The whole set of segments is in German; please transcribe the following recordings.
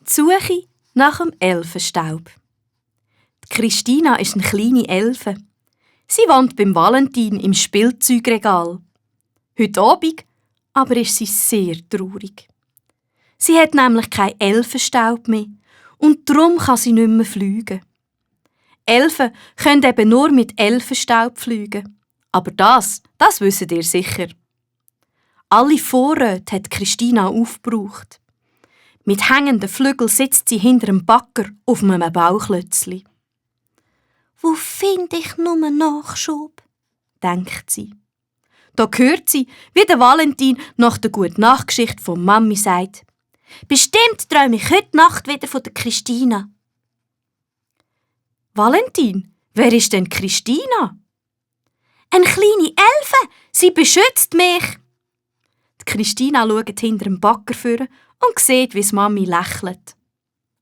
Die Suche nach dem Elfenstaub. Die Christina ist eine kleine Elfe. Sie wohnt beim Valentin im Spielzeugregal. Heute Abend aber ist sie sehr traurig. Sie hat nämlich keinen Elfenstaub mehr und darum kann sie nicht mehr fliegen. Elfen können eben nur mit Elfenstaub fliegen. Aber das wisst ihr sicher. Alle Vorräte hat Christina aufgebraucht. Mit hängenden Flügeln sitzt sie hinter einem Bagger auf einem Bauklötzli. «Wo finde ich nur Nachschub?» denkt sie. Da hört sie, wie der Valentin nach der Gute-Nacht-Geschichte von Mami sagt: «Bestimmt träume ich heute Nacht wieder von der Christina.» «Valentin, wer ist denn Christina?» «Eine kleine Elfe, sie beschützt mich.» Die Christina schaut hinter dem Bagger vor und sieht, wie die Mami lächelt.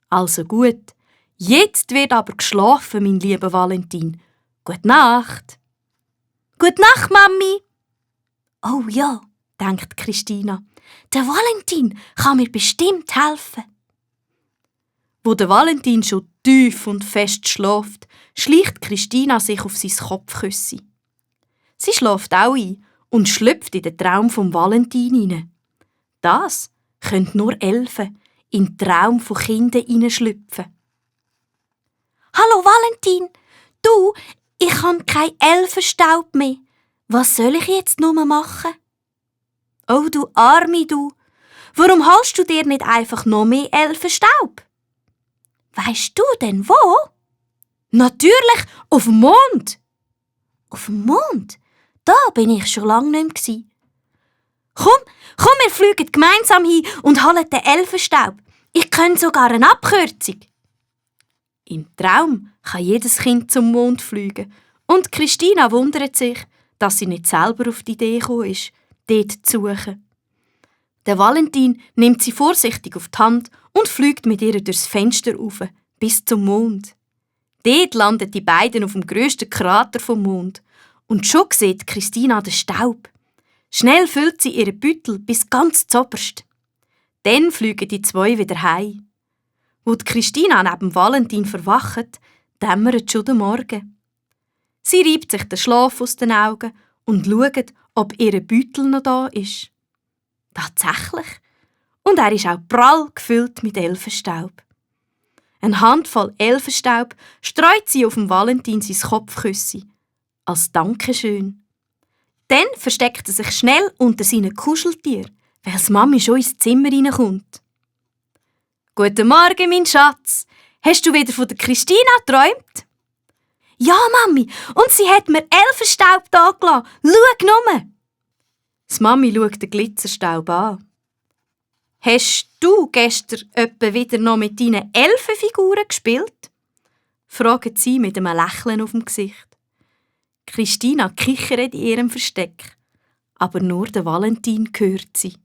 «Also gut, jetzt wird aber geschlafen, mein lieber Valentin. Gute Nacht.» «Gute Nacht, Mami.» «Oh ja», denkt Christina, «der Valentin kann mir bestimmt helfen.» Wo der Valentin schon tief und fest schläft, schleicht Christina sich auf sein Kopfküssi. Sie schläft auch ein und schlüpft in den Traum vom Valentin hinein. Das können nur Elfen in den Traum von Kindern hineinschlüpfen. «Hallo Valentin, du, ich habe keinen Elfenstaub mehr. Was soll ich jetzt nur machen?» «Oh, du Arme, du! Warum holst du dir nicht einfach noch mehr Elfenstaub?» «Weisst du denn wo?» «Natürlich, auf dem Mond!» «Auf dem Mond? Da bin ich schon lange nicht mehr. Komm, wir fliegen gemeinsam hin und holen den Elfenstaub. Ich kenne sogar eine Abkürzung.» Im Traum kann jedes Kind zum Mond fliegen und Christina wundert sich, dass sie nicht selber auf die Idee gekommen ist, dort zu suchen. Der Valentin nimmt sie vorsichtig auf die Hand und fliegt mit ihr durchs Fenster rauf, bis zum Mond. Dort landen die beiden auf dem grössten Krater vom Mond und schon sieht Christina den Staub. Schnell füllt sie ihren Beutel bis ganz zoberst. Dann fliegen die zwei wieder heim. Wo die Christina neben Valentin verwacht, dämmert schon der Morgen. Sie reibt sich den Schlaf aus den Augen und schaut, ob ihr Beutel noch da ist. Tatsächlich. Und er ist auch prall gefüllt mit Elfenstaub. Eine Handvoll Elfenstaub streut sie auf dem Valentin sein Kopfküssi. Als Dankeschön. Dann versteckt er sich schnell unter seinen Kuscheltier, weil die Mami schon ins Zimmer reinkommt. «Guten Morgen, mein Schatz. Hast du wieder von der Christina geträumt?» «Ja, Mami, und sie hat mir Elfenstaub da gelassen. Schau nur!» Die Mami schaut den Glitzerstaub an. «Hast du gestern etwa wieder noch mit deinen Elfenfiguren gespielt?» fragt sie mit einem Lächeln auf dem Gesicht. Christina kichert in ihrem Versteck, aber nur der Valentin hört sie.